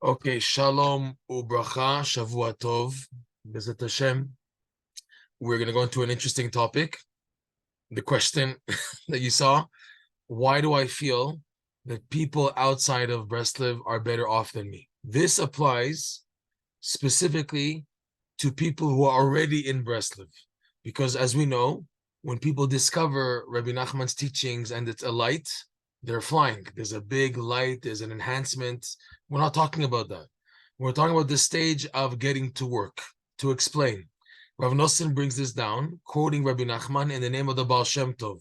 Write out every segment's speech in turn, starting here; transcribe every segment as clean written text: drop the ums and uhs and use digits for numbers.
Okay, shalom ubracha, shavua tov, Bezat Hashem. We're going to go into an interesting topic. The question that you saw, why do I feel that people outside of Breslov are better off than me? This applies specifically to people who are already in Breslov. Because as we know, when people discover Rabbi Nachman's teachings and it's a light, they're flying. There's a big light, there's an enhancement. We're not talking about that. We're talking about the stage of getting to work, to explain. Rav Nosson brings this down, quoting Rabbi Nachman in the name of the Baal Shem Tov,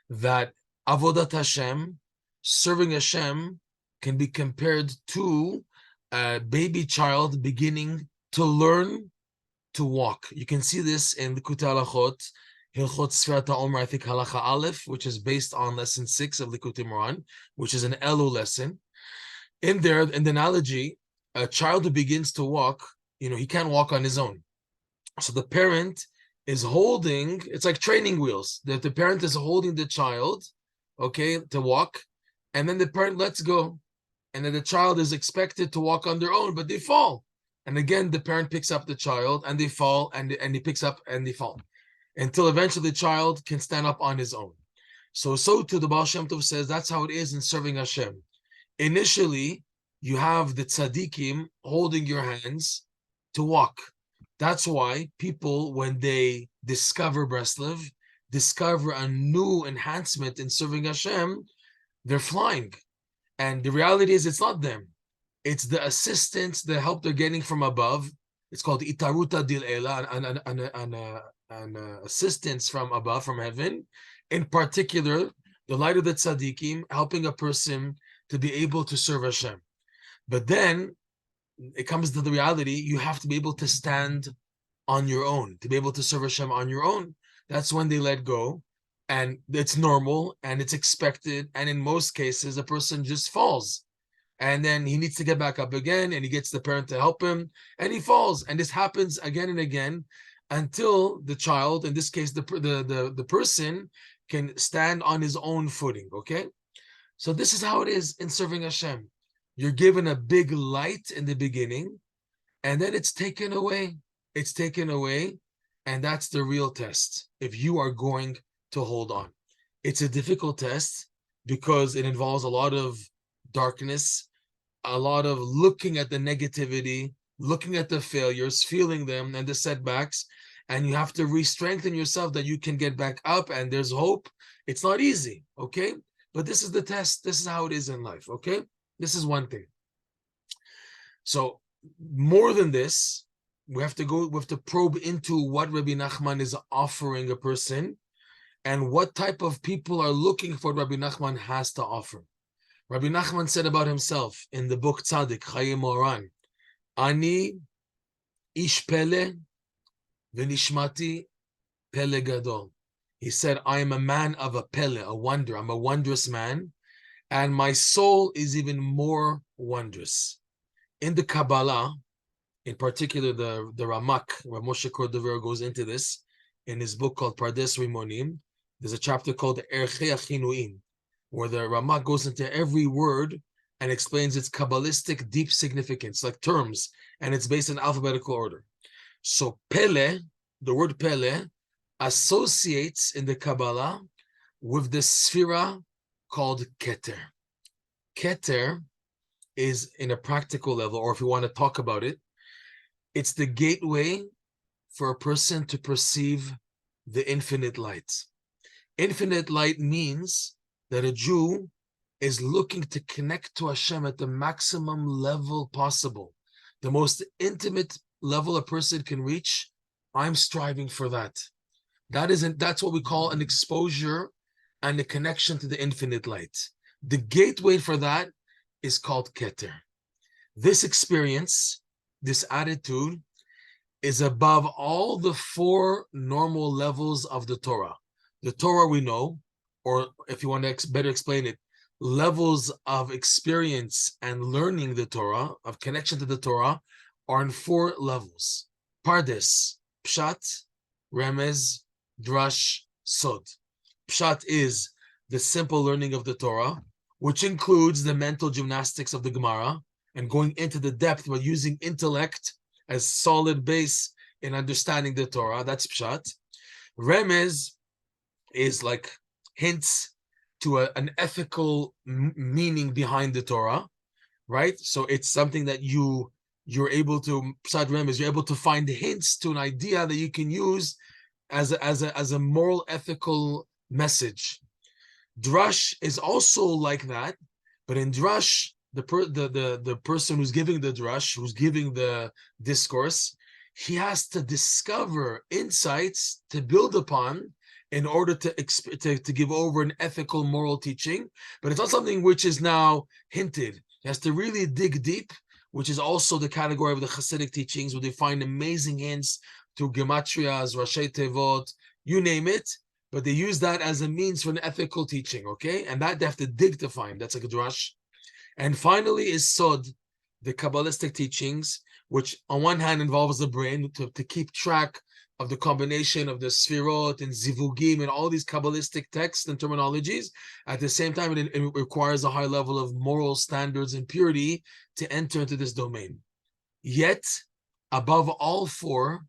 that Avodat Hashem, serving Hashem, can be compared to a baby child beginning to learn to walk. You can see this in the Likutei Halachot, Hilchot Sfirat HaOmer, I think Halacha Aleph, which is based on lesson 6 of Likutei Moran, which is an Elu lesson. In there, in the analogy, a child who begins to walk, he can't walk on his own. So the parent is holding, it's like training wheels, that the parent is holding the child, okay, to walk, and then the parent lets go. And then the child is expected to walk on their own, but they fall. And again, the parent picks up the child, and they fall, and he picks up, and they fall, until eventually the child can stand up on his own. So too, the Baal Shem Tov says that's how it is in serving Hashem. Initially, you have the tzaddikim holding your hands to walk. That's why people, when they discover Breslov, discover a new enhancement in serving Hashem, they're flying. And the reality is it's not them. It's the assistance, the help they're getting from above. It's called itaruta dil ela, an assistance from above, from heaven. In particular, the light of the tzaddikim, helping a person to be able to serve Hashem. But then it comes to the reality, you have to be able to stand on your own, to be able to serve Hashem on your own. That's when they let go. And it's normal and it's expected. And in most cases, a person just falls. And then he needs to get back up again, and he gets the parent to help him, and he falls. And this happens again and again until the child, in this case, the person, can stand on his own footing, okay? So this is how it is in serving Hashem. You're given a big light in the beginning, and then it's taken away. It's taken away, and that's the real test, if you are going to hold on. It's a difficult test because it involves a lot of darkness, a lot of looking at the negativity, looking at the failures, feeling them and the setbacks, and you have to re-strengthen yourself that you can get back up and there's hope. It's not easy, okay? But this is the test. This is how it is in life, okay? This is one thing. So more than this, we have to probe into what Rabbi Nachman is offering a person and what type of people are looking for what Rabbi Nachman has to offer. Rabbi Nachman said about himself in the book Tzaddik, Chayei Moharan, Ani ish pele v'nishmati pele gadol. He said, I am a man of a pele, a wonder. I'm a wondrous man, and my soul is even more wondrous. In the Kabbalah, in particular, the Ramak, where Moshe Cordovero goes into this, in his book called Pardes Rimonim, there's a chapter called Erchei Achinuim, where the Ramak goes into every word and explains its Kabbalistic deep significance, like terms, and it's based in alphabetical order. So Pele, the word Pele, associates in the Kabbalah with the Sphira called Keter. Keter is, in a practical level, or if you want to talk about it, it's the gateway for a person to perceive the infinite light. Infinite light means that a Jew is looking to connect to Hashem at the maximum level possible. The most intimate level a person can reach, I'm striving for that. That's what we call an exposure and a connection to the infinite light. The gateway for that is called Keter. This experience, this attitude, is above all the four normal levels of the Torah. The Torah we know, or if you want to better explain it, levels of experience and learning the Torah, of connection to the Torah, are in four levels. Pardes, Pshat, Remez, Drash, Sod. Pshat is the simple learning of the Torah, which includes the mental gymnastics of the Gemara, and going into the depth, but using intellect as solid base in understanding the Torah. That's pshat. Remez is like hints to an ethical meaning behind the Torah, right? So it's something that you're able to, pshat remez, you're able to find hints to an idea that you can use as a moral, ethical message. Drush is also like that, but in drush, the person who's giving the drush, who's giving the discourse, he has to discover insights to build upon in order to give over an ethical, moral teaching. But it's not something which is now hinted. He has to really dig deep, which is also the category of the Hasidic teachings, where they find amazing hints to gematrias, Rashi Tevot, you name it, but they use that as a means for an ethical teaching, okay? And that they have to dig to find. That's like a drush. And finally is Sod, the Kabbalistic teachings, which on one hand involves the brain to keep track of the combination of the Sfirot and Zivugim and all these Kabbalistic texts and terminologies. At the same time, it requires a high level of moral standards and purity to enter into this domain. Yet, above all four,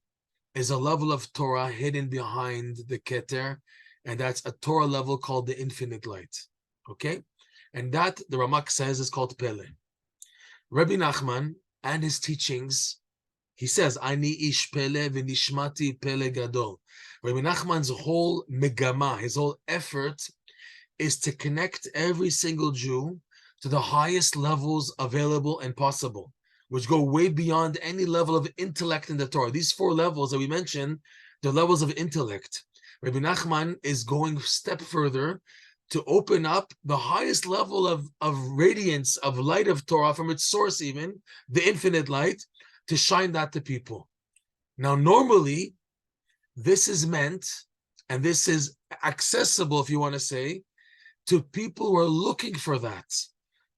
is a level of Torah hidden behind the Keter, and that's a Torah level called the infinite light. Okay? And that, the Ramak says, is called Pele. Rabbi Nachman and his teachings, he says, Ani ish Pele v'nishmati Pele gadol. Rabbi Nachman's whole megama, his whole effort, is to connect every single Jew to the highest levels available and possible, which go way beyond any level of intellect in the Torah. These four levels that we mentioned, the levels of intellect. Rabbi Nachman is going a step further to open up the highest level of radiance, of light of Torah from its source even, the infinite light, to shine that to people. Now, normally, this is meant, and this is accessible, if you want to say, to people who are looking for that,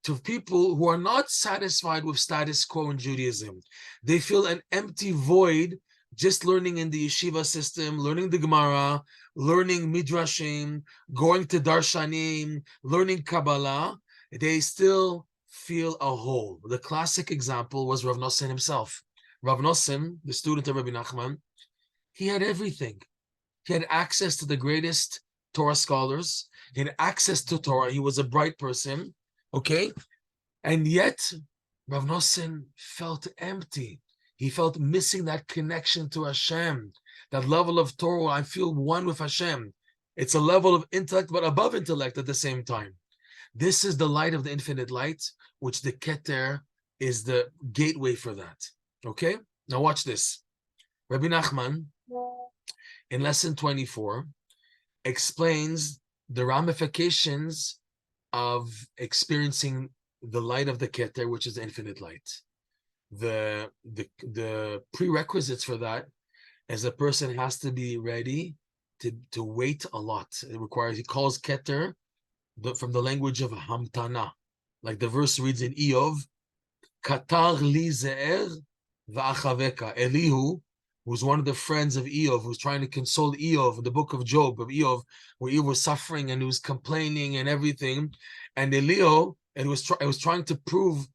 to people who are not satisfied with status quo in Judaism. They feel an empty void just learning in the yeshiva system, learning the Gemara, learning Midrashim, going to Darshanim, learning Kabbalah. They still feel a hole. The classic example was Rav Nosson himself. Rav Nosson, the student of Rabbi Nachman, he had everything. He had access to the greatest Torah scholars. He had access to Torah. He was a bright person. Okay, and yet Rav Nosson felt empty. He felt missing that connection to Hashem, that level of Torah. I feel one with Hashem. It's a level of intellect, but above intellect at the same time. This is the light of the infinite light, which the Keter is the gateway for that. Okay, now watch this. Rabbi Nachman, in lesson 24, explains the ramifications of experiencing the light of the Keter, which is the infinite light. The prerequisites for that is a person has to be ready to wait a lot. It requires, he calls Keter from the language of Hamtana. Like the verse reads in Eov, Katar li ze'er va'achaveka. Elihu, who's one of the friends of Eov, who's trying to console Eov, in the book of Job, of Eov, where Eov was suffering and he was complaining and everything. And Elihu, it was trying to prove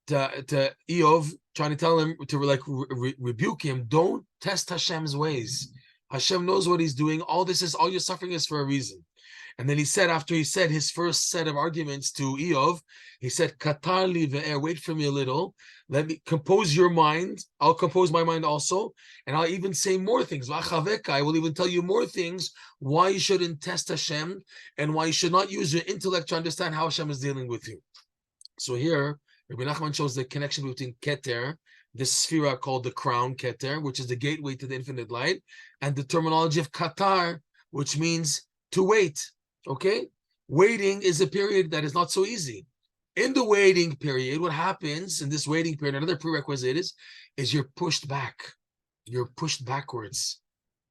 to Eov, trying to tell him, to rebuke him, don't test Hashem's ways. Hashem knows what he's doing. All your suffering is for a reason. And then he said, after he said his first set of arguments to Eov, he said, Katar li ve'er, wait for me a little. Let me compose your mind. I'll compose my mind also. And I'll even say more things. V'achaveka, I will even tell you more things why you shouldn't test Hashem and why you should not use your intellect to understand how Hashem is dealing with you. So here, Rabbi Nachman shows the connection between Keter, this sphera called the crown Keter, which is the gateway to the infinite light, and the terminology of Katar, which means to wait. Okay? Waiting is a period that is not so easy. In the waiting period, what happens in this waiting period, another prerequisite is you're pushed back. You're pushed backwards.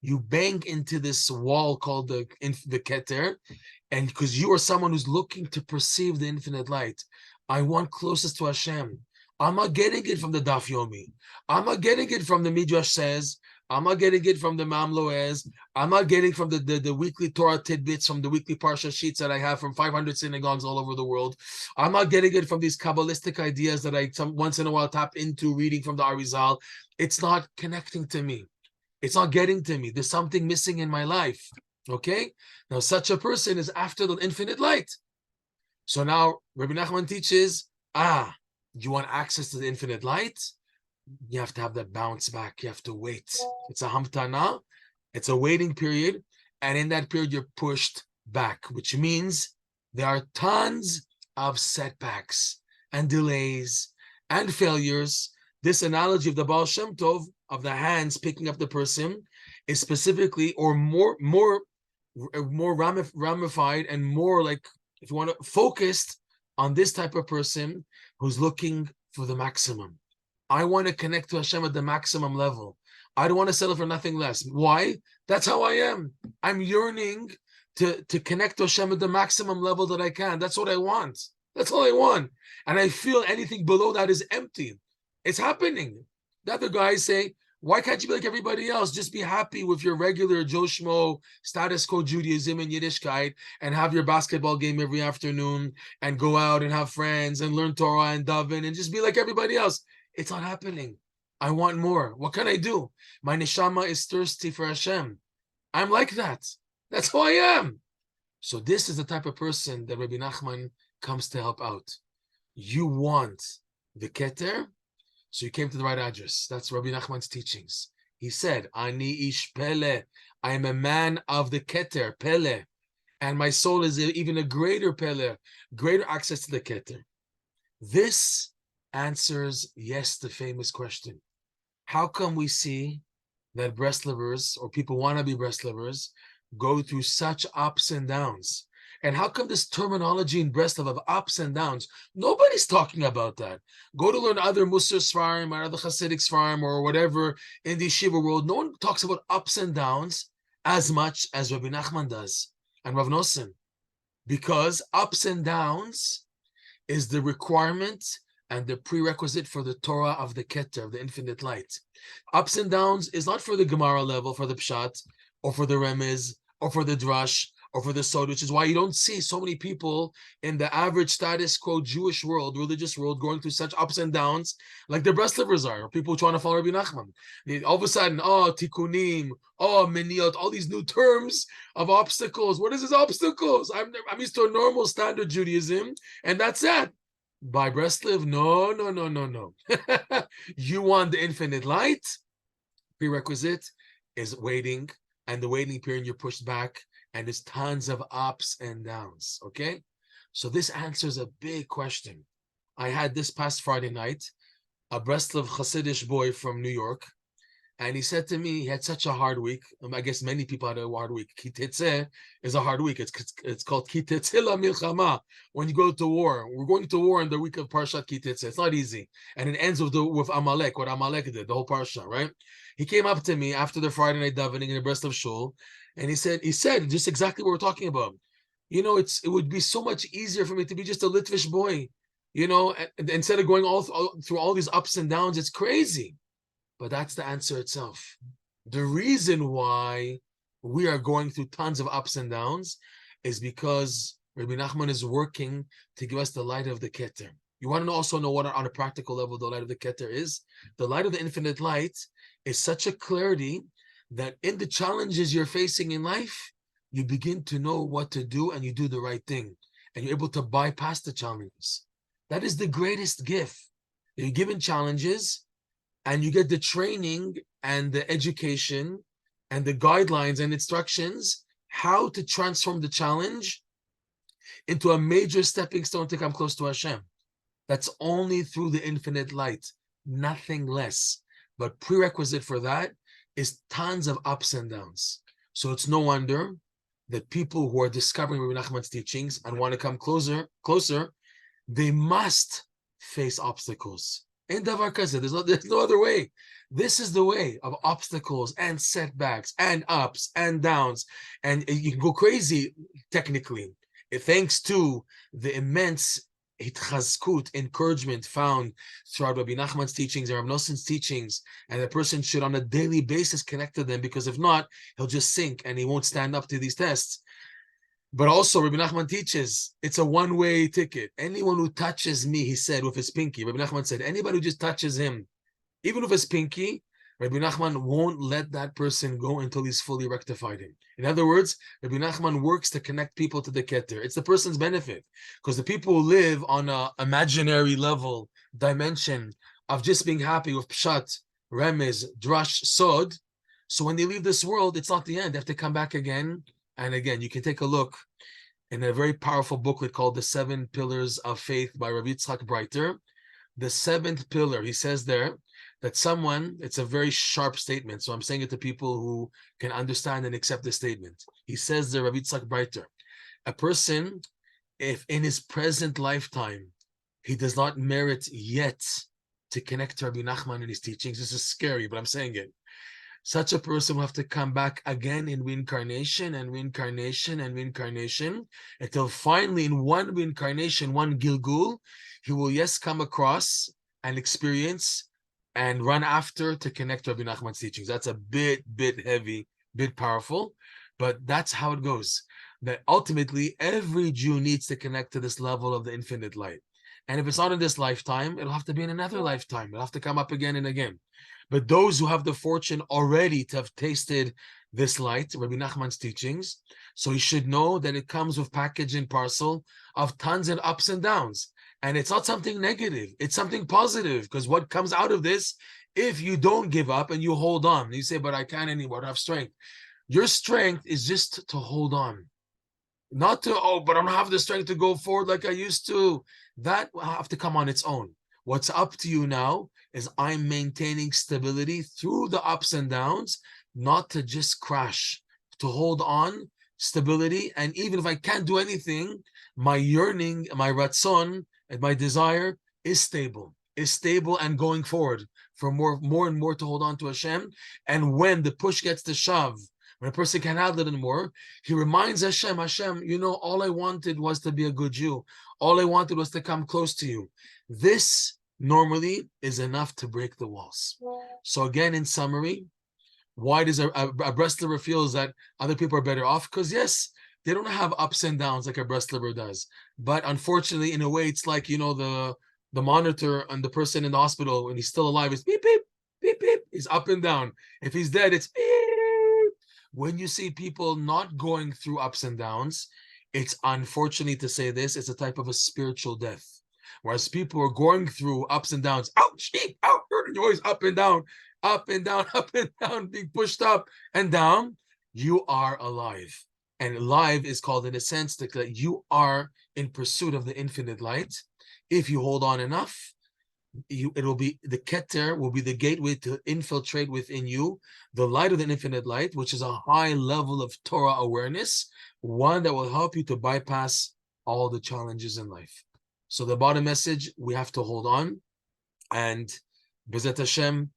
You bang into this wall called the Keter, and because you are someone who's looking to perceive the infinite light. I want closest to Hashem. I'm not getting it from the Daf Yomi. I'm not getting it from the Midrash says. I'm not getting it from the Mamloes. I'm not getting from the weekly Torah tidbits from the weekly Parsha sheets that I have from 500 synagogues all over the world. I'm not getting it from these Kabbalistic ideas that I once in a while tap into reading from the Arizal. It's not connecting to me. It's not getting to me. There's something missing in my life. Okay? Now, such a person is after the infinite light. So now Rabbi Nachman teaches, you want access to the infinite light? You have to have that bounce back. You have to wait. It's a hamtana. It's a waiting period. And in that period, you're pushed back, which means there are tons of setbacks and delays and failures. This analogy of the Baal Shem Tov, of the hands picking up the person, is specifically or more ramified and more like, if you want to, focused on this type of person who's looking for the maximum. I want to connect to Hashem at the maximum level. I don't want to settle for nothing less. Why? That's how I am. I'm yearning to connect to Hashem at the maximum level that I can. That's what I want. That's all I want. And I feel anything below that is empty. It's happening. The other guys say, why can't you be like everybody else? Just be happy with your regular Joe Schmo, status quo Judaism and Yiddishkeit, and have your basketball game every afternoon, and go out and have friends, and learn Torah and daven, and just be like everybody else. It's not happening. I want more. What can I do? My neshama is thirsty for Hashem. I'm like that. That's who I am. So this is the type of person that Rabbi Nachman comes to help out. You want the Keter, so you came to the right address. That's Rabbi Nachman's teachings. He said, Ani ish Pele. I am a man of the Keter, Pele. And my soul is even a greater Pele, greater access to the Keter. This answers, yes, the famous question. How come we see that Breslovers, or people want to be Breslovers, go through such ups and downs? And how come this terminology in Breslov of ups and downs? Nobody's talking about that. Go to learn other Musar Sfarim or other Hasidic Sfarim or whatever in the Yeshiva world. No one talks about ups and downs as much as Rabbi Nachman does and Rav Nosson. Because ups and downs is the requirement and the prerequisite for the Torah of the Keter, of the infinite light. Ups and downs is not for the Gemara level, for the Pshat, or for the Remez, or for the Drash, or for the Sod, which is why you don't see so many people in the average status quo Jewish world, religious world, going through such ups and downs like the Breslovers are, or people trying to follow Rabbi Nachman. All of a sudden, tikkunim, miniot, all these new terms of obstacles. What is this obstacles? I'm used to a normal standard Judaism, and that's that. By Breslov, no. You want the infinite light? Prerequisite is waiting, and the waiting period you're pushed back, and there's tons of ups and downs, okay? So this answers a big question. I had this past Friday night, a Breslov Hasidic boy from New York, and he said to me, he had such a hard week. I guess many people had a hard week. Ki tetzeh is a hard week. It's called Ki tetzeh la milchama. When you go to war, we're going to war in the week of Parshat Ki tetzeh. It's not easy, and it ends with Amalek. What Amalek did, the whole parsha, right? He came up to me after the Friday night davening in the Breslov shul, and he said just exactly what we're talking about. You know, it would be so much easier for me to be just a Litvish boy, you know, instead of going all through all these ups and downs. It's crazy. But that's the answer itself. The reason why we are going through tons of ups and downs is because Rabbi Nachman is working to give us the light of the Keter. You want to also know what, on a practical level, the light of the Keter is? The light of the infinite light is such a clarity that in the challenges you're facing in life, you begin to know what to do, and you do the right thing, and you're able to bypass the challenges. That is the greatest gift. You're given challenges, and you get the training and the education and the guidelines and instructions how to transform the challenge into a major stepping stone to come close to Hashem. That's only through the infinite light, nothing less. But prerequisite for that is tons of ups and downs. So it's no wonder that people who are discovering Rabbi Nachman's teachings and want to come closer, they must face obstacles. In Davar Kaza, there's no other way. This is the way of obstacles and setbacks and ups and downs. And you can go crazy technically, thanks to the immense hitchazkut, encouragement found throughout Rabbi Nachman's teachings and Rav Noson's teachings, and the person should on a daily basis connect to them, because if not, he'll just sink and he won't stand up to these tests. But also, Rabbi Nachman teaches it's a one-way ticket. Anyone who touches me, he said, with his pinky, Rabbi Nachman said, anybody who just touches him, even with his pinky, Rabbi Nachman won't let that person go until he's fully rectified him. In other words, Rabbi Nachman works to connect people to the Keter. It's the person's benefit, because the people who live on an imaginary level, dimension of just being happy with Pshat, Remez, Drash, Sod, so when they leave this world, it's not the end. They have to come back again and again. You can take a look in a very powerful booklet called The 7 Pillars of Faith by Rabbi Yitzchak Breiter. The 7th pillar, he says there, that someone, it's a very sharp statement, so I'm saying it to people who can understand and accept the statement. He says there, Rabbi Yitzchak Breiter, a person, if in his present lifetime, he does not merit yet to connect to Rabbi Nachman in his teachings, this is scary, but I'm saying it. Such a person will have to come back again in reincarnation and reincarnation and reincarnation until finally in one reincarnation, one Gilgul, he will, yes, come across and experience and run after to connect to Rabbi Nachman's teachings. That's a bit heavy, bit powerful, but that's how it goes. That ultimately every Jew needs to connect to this level of the infinite light. And if it's not in this lifetime, it'll have to be in another lifetime. It'll have to come up again and again. But those who have the fortune already to have tasted this light, Rabbi Nachman's teachings, so he should know that it comes with package and parcel of tons and ups and downs. And it's not something negative, it's something positive, because what comes out of this, if you don't give up and you hold on, you say, but I can't anymore, I don't have strength. Your strength is just to hold on. Not to, oh, but I don't have the strength to go forward like I used to. That will have to come on its own. What's up to you now is I'm maintaining stability through the ups and downs, not to just crash, to hold on, stability. And even if I can't do anything, my yearning, my ratzon, and my desire is stable and going forward for more and more to hold on to Hashem. And when the push gets to shove, when a person can't handle it anymore, he reminds Hashem, you know, all I wanted was to be a good Jew. All I wanted was to come close to you. This normally is enough to break the walls. So again, in summary, why does a Breslover feels that other people are better off? Because yes, they don't have ups and downs like a Breslover does. But unfortunately, in a way, it's like, you know, the monitor and the person in the hospital, when he's still alive, is beep, beep, beep, beep. He's up and down. If he's dead, it's beep. When you see people not going through ups and downs, it's, unfortunately to say this, it's a type of a spiritual death. Whereas people are going through ups and downs, ouch, out, you're always up and down, up and down, up and down, being pushed up and down, you are alive. And alive is called, in a sense, that you are in pursuit of the infinite light. If you hold on enough, it will be, the Keter will be the gateway to infiltrate within you the light of the infinite light, which is a high level of Torah awareness, one that will help you to bypass all the challenges in life. So the bottom message, we have to hold on and B'ezrat Hashem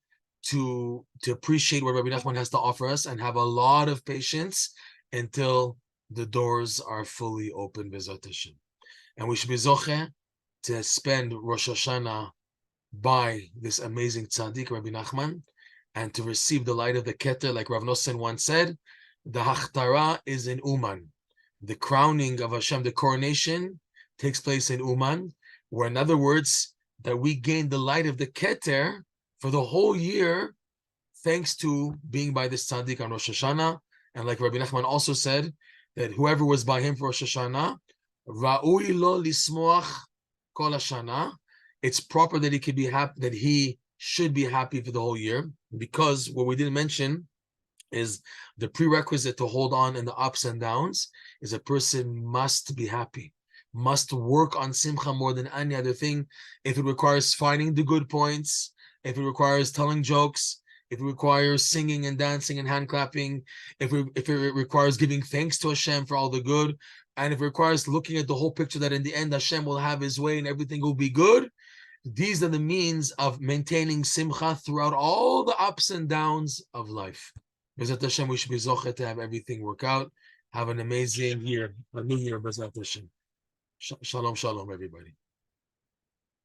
to appreciate what Rabbi Nachman has to offer us and have a lot of patience until the doors are fully open, B'ezrat Hashem. And we should be zocheh to spend Rosh Hashanah by this amazing tzaddik, Rabbi Nachman, and to receive the light of the Keter, like Rav Nosson once said, the Hachtara is in Uman. The crowning of Hashem, the coronation, takes place in Uman, where, in other words, that we gain the light of the Keter for the whole year, thanks to being by this tzaddik on Rosh Hashanah. And like Rabbi Nachman also said, that whoever was by him for Rosh Hashanah, Ra'ui lo lismoach kol hashana, it's proper that he could be happy, that he should be happy for the whole year, because what we didn't mention is the prerequisite to hold on in the ups and downs is a person must be happy, must work on simcha more than any other thing. If it requires finding the good points, if it requires telling jokes, if it requires singing and dancing and hand clapping, if it requires giving thanks to Hashem for all the good, and if it requires looking at the whole picture that in the end Hashem will have his way and everything will be good, these are the means of maintaining simcha throughout all the ups and downs of life. B'ezrat Hashem, we should be zocheh to have everything work out. Have an amazing year, a new year, B'ezrat Hashem. Shalom, shalom, everybody.